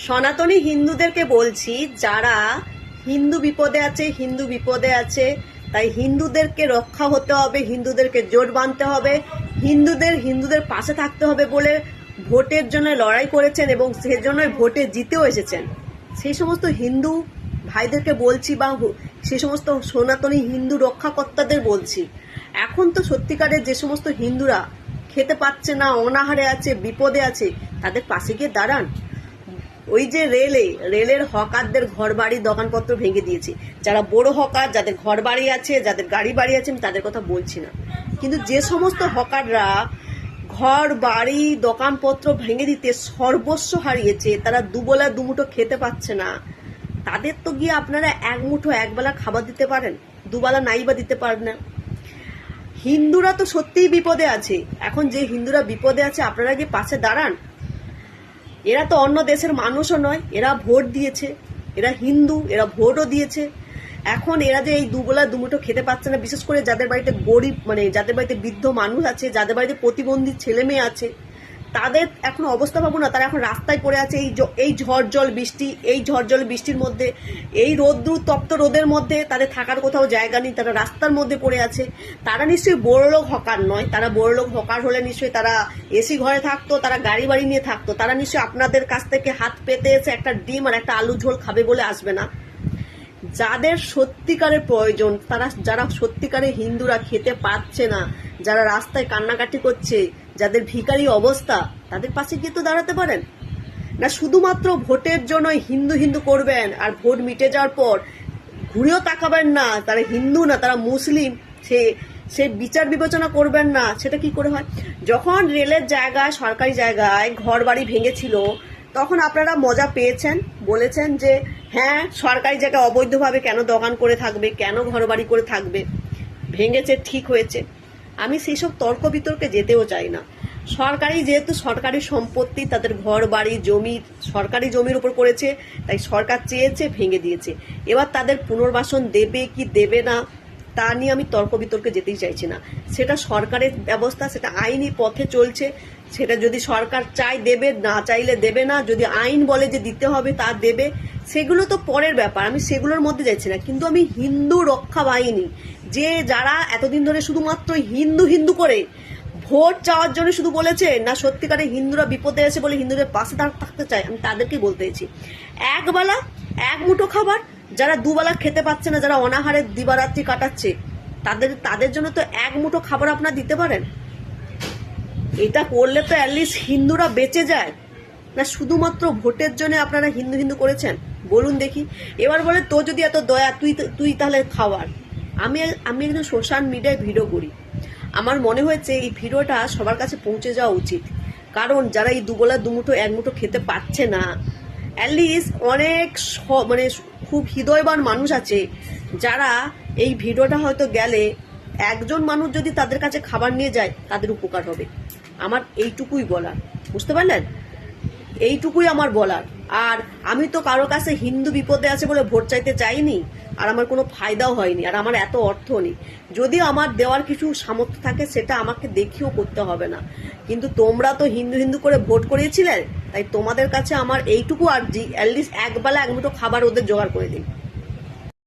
সনাতনী হিন্দুদেরকে বলছি, যারা হিন্দু বিপদে আছে, তাই হিন্দুদেরকে রক্ষা হতে হবে, হিন্দুদেরকে জোট বাঁধতে হবে, হিন্দুদের পাশে থাকতে হবে বলে ভোটের জন্য লড়াই করেছেন এবং সেজন্যই ভোটে জিতেও এসেছেন। সেই সমস্ত হিন্দু ভাইদেরকে বলছি, বা সেই সমস্ত সনাতনী হিন্দু রক্ষাকর্তাদের বলছি, এখন তো সত্যিকারের যে সমস্ত হিন্দুরা খেতে পাচ্ছে না, অনাহারে আছে, বিপদে আছে, তাদের পাশে গিয়ে দাঁড়ান। ওই যে রেলের হকারদের ঘর বাড়ি দোকানপত্র ভেঙে দিয়েছে, যারা বড় হকার, যাদের ঘর বাড়ি আছে, যাদের গাড়ি বাড়ি আছে, আমি তাদের কথা বলছি না, কিন্তু যে সমস্ত হকাররা ঘর বাড়ি দোকানপত্র ভেঙে দিতে সর্বস্ব হারিয়েছে, তারা দুবেলা দুমুঠো খেতে পাচ্ছে না, তাদের তো গিয়ে আপনারা একবেলা খাবার দিতে পারেন, দুবেলা নাইবা দিতে পারেন না। হিন্দুরা তো সত্যিই বিপদে আছে, এখন যে হিন্দুরা বিপদে আছে আপনারা গিয়ে পাশে দাঁড়ান। এরা তো অন্য দেশের মানুষও নয়, এরা ভোট দিয়েছে, এরা হিন্দু, এরা ভোটও দিয়েছে। এখন এরা যে এই দুবেলা দুমুঠো খেতে পাচ্ছে না, বিশেষ করে যাদের বাড়িতে গরিব, যাদের বাড়িতে বৃদ্ধ মানুষ আছে, যাদের বাড়িতে প্রতিবন্ধী ছেলে মেয়ে আছে, তাদের এখন অবস্থা ভাবো না। তারা এখন রাস্তায় পড়ে আছে এই ঝড় জল বৃষ্টির মধ্যে, এই তপ্ত রোদের মধ্যে তাদের থাকার কোথাও জায়গা নেই, তারা রাস্তার মধ্যে পড়ে আছে। তারা নিশ্চয়ই বড়লোক হকার নয়, তারা বড়লোক হকার হলে নিশ্চয়ই তারা এসি ঘরে থাকতো, তারা গাড়ি বাড়ি নিয়ে থাকতো, তারা নিশ্চয়ই আপনাদের কাছ থেকে হাত পেতে এসে একটা ডিম আর একটা আলু ঝোল খাবে বলে আসবে না। যাদের সত্যিকারের প্রয়োজন, যারা সত্যিকারের হিন্দুরা খেতে পাচ্ছে না, যারা রাস্তায় কান্নাকাটি করছে, যাদের ভিখারি অবস্থা, তাদের পাশে গিয়ে তো দাঁড়াতে পারেন না। শুধুমাত্র ভোটের জন্য হিন্দু করবেন আর ভোট মিটে যাওয়ার পর ঘুরেও তাকাবেন না, তারা হিন্দু না, তারা মুসলিম, সে বিচার বিবেচনা করবেন না। সেটা কি করে হয়? যখন রেলের জায়গায়, সরকারি জায়গায় ঘর বাড়ি ভেঙেছিল, তখন আপনারা মজা পেয়েছেন, বলেছেন যে হ্যাঁ, সরকারি জায়গায় অবৈধভাবে কেন দোকান করে থাকবে, কেন ঘর বাড়ি করে থাকবে, ভেঙেছে, ঠিক হয়েছে। আমি সেই সব তর্ক বিতর্কে যেতেও চাই না। যেহেতু সরকারি সম্পত্তি, তাদের ঘর বাড়ি জমি সরকারি জমির উপর করেছে, তাই সরকার চেয়েছে, ভেঙে দিয়েছে। এবার তাদের পুনর্বাসন দেবে কি দেবে না তা নিয়ে আমি তর্ক বিতর্কে যেতেই চাইছি না। সেটা সরকারের ব্যবস্থা, সেটা আইনি পথে চলছে। সেটা যদি সরকার চায় দেবে, না চাইলে দেবে না। যদি আইন বলে যে দিতে হবে, তা দেবে। সেগুলো তো পরের ব্যাপার, আমি সেগুলোর মধ্যে যাচ্ছি না। কিন্তু আমি হিন্দু রক্ষা বাহিনী, যারা এতদিন ধরে শুধুমাত্র হিন্দু করে ভোট চাওয়ার জন্য শুধু বলেছে না, সত্যিকারের হিন্দুরা বিপদে আছে বলে হিন্দুদের পাশে থাকতে চায়, আমি তাদেরকেই বলতে চাইছি, একবেলা এক মুঠো খাবার, যারা দুবেলা খেতে পাচ্ছে না, যারা অনাহারে দিবারাত্রি কাটাচ্ছে, তাদের জন্য তো এক মুঠো খাবার আপনারা দিতে পারেন। এটা করলে তো অ্যাটলিস্ট হিন্দুরা বেঁচে যায় না। শুধুমাত্র ভোটের জন্য আপনারা হিন্দু করেছেন, বলুন দেখি। এবার বলে তো যদি এত দয়া, তুই তাহলে খাওয়ার। আমি একজন সোশ্যাল মিডিয়ায় ভিডিও করি, আমার মনে হয়েছে এই ভিডিওটা সবার কাছে পৌঁছে যাওয়া উচিত। কারণ যারা এই দুবেলা দুমুঠো এক মুঠো খেতে পাচ্ছে না, অ্যাটলিস্ট অনেক খুব হৃদয়বান মানুষ আছে, যারা এই ভিডিওটা হয়তো গেলে একজন মানুষ যদি তাদের কাছে খাবার নিয়ে যায়, তাদের উপকার হবে। আমার এইটুকুই বলার, বুঝতে পারলেন? এইটুকুই আমার বলার। আর আমি তো কারোর কাছে হিন্দু বিপদে আছে বলে ভোট চাইতে চাইনি, আর আমার কোনো ফায়দাও হয়নি, আর আমার এত অর্থ নেই। যদি আমার দেওয়ার কিছু সামর্থ্য থাকে, সেটা আমাকে দেখিও করতে হবে না। কিন্তু তোমরা তো হিন্দু করে ভোট করিয়েছিলে, তাই তোমাদের কাছে আমার এইটুকু আর্জি, অ্যাটলিস্ট একবেলা এক মুঠো খাবার ওদের জোগাড় করে দিন।